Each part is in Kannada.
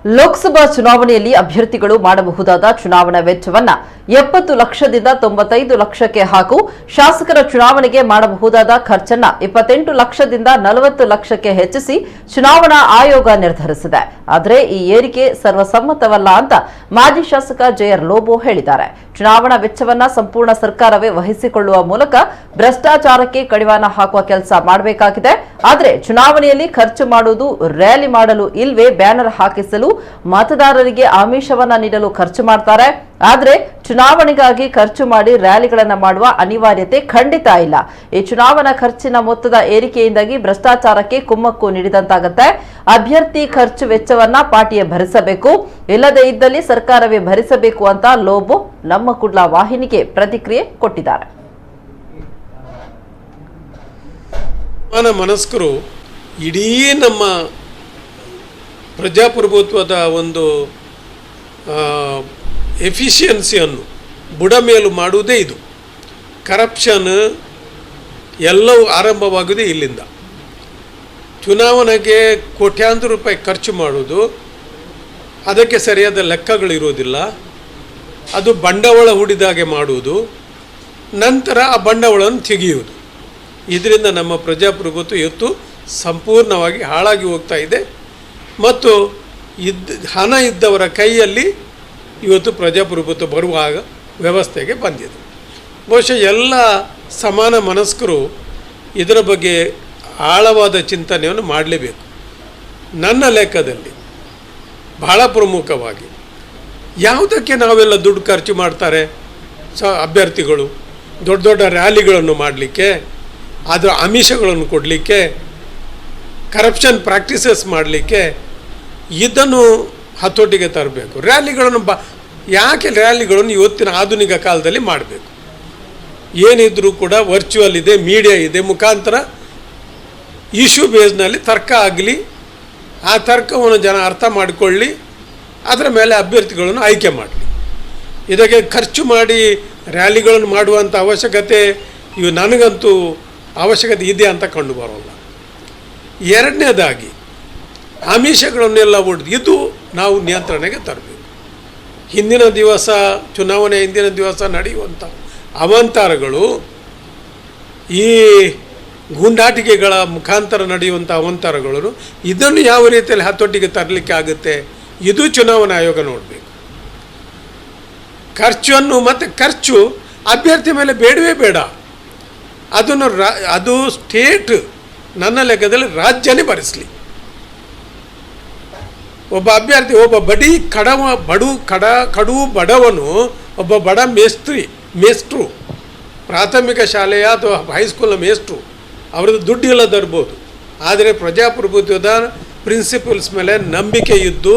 ಲೋಕಸಭಾ ಚುನಾವಣೆಯಲ್ಲಿ ಅಭ್ಯರ್ಥಿಗಳು ಮಾಡಬಹುದಾದ ಚುನಾವಣಾ ವೆಚ್ಚವನ್ನ 70 ಲಕ್ಷದಿಂದ 95 ಲಕ್ಷಕ್ಕೆ ಹಾಗೂ ಶಾಸಕರ ಚುನಾವಣೆಗೆ ಮಾಡಬಹುದಾದ ಖರ್ಚನ್ನ 28 ಲಕ್ಷದಿಂದ 40 ಲಕ್ಷಕ್ಕೆ ಹೆಚ್ಚಿಸಿ ಚುನಾವಣಾ ಆಯೋಗ ನಿರ್ಧರಿಸಿದೆ. ಆದರೆ ಈ ಏರಿಕೆ ಸರ್ವಸಮ್ಮತವಲ್ಲ ಅಂತ ಮಾಜಿ ಶಾಸಕ ಜೆಆರ್ ಲೋಬೋ ಹೇಳಿದ್ದಾರೆ. ಚುನಾವಣಾ ವೆಚ್ಚವನ್ನ ಸಂಪೂರ್ಣ ಸರ್ಕಾರವೇ ವಹಿಸಿಕೊಳ್ಳುವ ಮೂಲಕ ಭ್ರಷ್ಟಾಚಾರಕ್ಕೆ ಕಡಿವಾಣ ಹಾಕುವ ಕೆಲಸ ಮಾಡಬೇಕಾಗಿದೆ. ಆದರೆ ಚುನಾವಣೆಯಲ್ಲಿ ಖರ್ಚು ಮಾಡುವುದು ರ್ಯಾಲಿ ಮಾಡಲು ಇಲ್ವೇ ಬ್ಯಾನರ್ ಹಾಕಿಸಲು ಮತದಾರರಿಗೆ ಆಮಿಷವನ್ನ ನೀಡಲು ಖರ್ಚು ಮಾಡ್ತಾರೆ. ಆದರೆ ಚುನಾವಣೆಗಾಗಿ ಖರ್ಚು ಮಾಡಿ ರ್ಯಾಲಿಗಳನ್ನು ಮಾಡುವ ಅನಿವಾರ್ಯತೆ ಖಂಡಿತ ಇಲ್ಲ. ಈ ಚುನಾವಣಾ ಖರ್ಚಿನ ಮೊತ್ತದ ಏರಿಕೆಯಿಂದಾಗಿ ಭ್ರಷ್ಟಾಚಾರಕ್ಕೆ ಕುಮ್ಮಕ್ಕು ನೀಡಿದಂತಾಗುತ್ತೆ. ಅಭ್ಯರ್ಥಿ ಖರ್ಚು ವೆಚ್ಚವನ್ನ ಪಾರ್ಟಿಯೇ ಭರಿಸಬೇಕು, ಇಲ್ಲದೇ ಇದ್ದಲ್ಲಿ ಸರ್ಕಾರವೇ ಭರಿಸಬೇಕು ಅಂತ ಲೋಬೋ ನಮ್ಮ ಕುಡ್ಲ ವಾಹಿನಿಗೆ ಪ್ರತಿಕ್ರಿಯೆ ಕೊಟ್ಟಿದ್ದಾರೆ. ಮನಸ್ಕರು ಇಡೀ ನಮ್ಮ ಪ್ರಜಾಪ್ರಭುತ್ವದ ಒಂದು ಎಫಿಷಿಯನ್ಸಿಯನ್ನು ಬುಡಮೇಲು ಮಾಡುವುದೇ ಇದು. ಕರಪ್ಷನ್ ಎಲ್ಲವೂ ಆರಂಭವಾಗುವುದೇ ಇಲ್ಲಿಂದ. ಚುನಾವಣೆಗೆ ಕೋಟ್ಯಾಂತರ ರೂಪಾಯಿ ಖರ್ಚು ಮಾಡುವುದು, ಅದಕ್ಕೆ ಸರಿಯಾದ ಲೆಕ್ಕಗಳಿರೋದಿಲ್ಲ, ಅದು ಬಂಡವಾಳ ಹೂಡಿದಾಗೆ ಮಾಡುವುದು, ನಂತರ ಆ ಬಂಡವಾಳವನ್ನು ತೆಗೆಯುವುದು. ಇದರಿಂದ ನಮ್ಮ ಪ್ರಜಾಪ್ರಭುತ್ವ ಇವತ್ತು ಸಂಪೂರ್ಣವಾಗಿ ಹಾಳಾಗಿ ಹೋಗ್ತಾ ಇದೆ. ಮತ್ತು ಹಣ ಇದ್ದವರ ಕೈಯಲ್ಲಿ ಇವತ್ತು ಪ್ರಜಾಪ್ರಭುತ್ವ ಬರುವ ವ್ಯವಸ್ಥೆಗೆ ಬಂದಿದೆ. ಬಹುಶಃ ಎಲ್ಲ ಸಮಾನ ಮನಸ್ಕರು ಇದರ ಬಗ್ಗೆ ಆಳವಾದ ಚಿಂತನೆಯನ್ನು ಮಾಡಲೇಬೇಕು. ನನ್ನ ಲೆಕ್ಕದಲ್ಲಿ ಬಹಳ ಪ್ರಮುಖವಾಗಿ ಯಾವುದಕ್ಕೆ ನಾವೆಲ್ಲ ದುಡ್ಡು ಖರ್ಚು ಮಾಡ್ತಾರೆ ಅಭ್ಯರ್ಥಿಗಳು? ದೊಡ್ಡ ದೊಡ್ಡ ರ್ಯಾಲಿಗಳನ್ನು ಮಾಡಲಿಕ್ಕೆ, ಅದರ ಆಮಿಷಗಳನ್ನು ಕೊಡಲಿಕ್ಕೆ, ಕರಪ್ಷನ್ ಪ್ರಾಕ್ಟೀಸಸ್ ಮಾಡಲಿಕ್ಕೆ. ಇದನ್ನು ಹತೋಟಿಗೆ ತರಬೇಕು. ರ್ಯಾಲಿಗಳನ್ನು ಯಾಕೆ ರ್ಯಾಲಿಗಳನ್ನು ಇವತ್ತಿನ ಆಧುನಿಕ ಕಾಲದಲ್ಲಿ ಮಾಡಬೇಕು? ಏನಿದ್ರೂ ಕೂಡ ವರ್ಚುವಲ್ ಇದೆ, ಮೀಡಿಯಾ ಇದೆ, ಮುಖಾಂತರ ಇಶ್ಯೂ ಬೇಸ್ನಲ್ಲಿ ತರ್ಕ ಆಗಲಿ, ಆ ತರ್ಕವನ್ನು ಜನ ಅರ್ಥ ಮಾಡಿಕೊಳ್ಳಿ, ಅದರ ಮೇಲೆ ಅಭ್ಯರ್ಥಿಗಳನ್ನು ಆಯ್ಕೆ ಮಾಡಲಿ. ಇದಕ್ಕೆ ಖರ್ಚು ಮಾಡಿ ರ್ಯಾಲಿಗಳನ್ನು ಮಾಡುವಂಥ ಅವಶ್ಯಕತೆ ನನಗಂತೂ ಅವಶ್ಯಕತೆ ಇದೆ ಅಂತ ಕಂಡು ಬರೋಲ್ಲ. ಎರಡನೇದಾಗಿ ಆಮಿಷಗಳನ್ನೆಲ್ಲ ಹೊಡೆದು ಇದು ನಾವು ನಿಯಂತ್ರಣೆಗೆ ತರಬೇಕು. ಹಿಂದಿನ ದಿವಸ ಚುನಾವಣೆ ಹಿಂದಿನ ದಿವಸ ನಡೆಯುವಂಥ ಅವಾಂತರಗಳು, ಈ ಗೂಂಡಾಟಿಕೆಗಳ ಮುಖಾಂತರ ನಡೆಯುವಂಥ ಅವಾಂತರಗಳು, ಇದನ್ನು ಯಾವ ರೀತಿಯಲ್ಲಿ ಹತೋಟಿಗೆ ತರಲಿಕ್ಕೆ ಆಗುತ್ತೆ, ಇದು ಚುನಾವಣಾ ಆಯೋಗ ನೋಡಬೇಕು. ಖರ್ಚನ್ನು ಮತ್ತು ಖರ್ಚು ಅಭ್ಯರ್ಥಿ ಮೇಲೆ ಬೇಡವೇ ಬೇಡ, ಅದನ್ನು ಅದು ಸ್ಟೇಟ್ ನನ್ನ ಲೆಕ್ಕದಲ್ಲಿ ರಾಜ್ಯನೇ ಭರಿಸಲಿ. ಒಬ್ಬ ಅಭ್ಯರ್ಥಿ, ಒಬ್ಬ ಕಡು ಬಡವನು, ಒಬ್ಬ ಬಡ ಮೇಸ್ಟ್ರು, ಪ್ರಾಥಮಿಕ ಶಾಲೆಯ ಅಥವಾ ಹೈಸ್ಕೂಲ್ನ ಮೇಸ್ಟ್ರು, ಅವ್ರದ್ದು ದುಡ್ಡು ಎಲ್ಲ ತರ್ಬೋದು. ಆದರೆ ಪ್ರಜಾಪ್ರಭುತ್ವದ ಪ್ರಿನ್ಸಿಪಲ್ಸ್ ಮೇಲೆ ನಂಬಿಕೆ ಇದ್ದು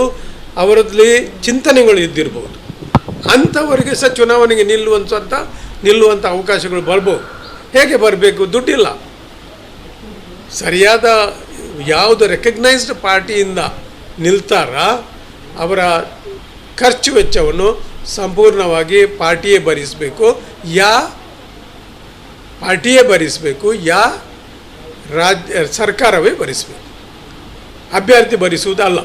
ಅವರಲ್ಲಿ ಚಿಂತನೆಗಳು ಇದ್ದಿರ್ಬೋದು. ಅಂಥವರಿಗೆ ಸಹ ಚುನಾವಣೆಗೆ ನಿಲ್ಲುವಂಥ ಅವಕಾಶಗಳು ಬರ್ಬೋದು. ಹೇಗೆ ಬರಬೇಕು? ದುಡ್ಡಿಲ್ಲ. ಸರಿಯಾದ ಯಾವುದು ರೆಕಗ್ನೈಸ್ಡ್ ಪಾರ್ಟಿಯಿಂದ ನಿಲ್ತಾರ ಅವರ ಖರ್ಚು ವೆಚ್ಚವನ್ನು ಸಂಪೂರ್ಣವಾಗಿ ಪಾರ್ಟಿಯೇ ಭರಿಸಬೇಕು. ಸರ್ಕಾರವೇ ಭರಿಸಬೇಕು, ಅಭ್ಯರ್ಥಿ ಭರಿಸುವುದಲ್ಲ.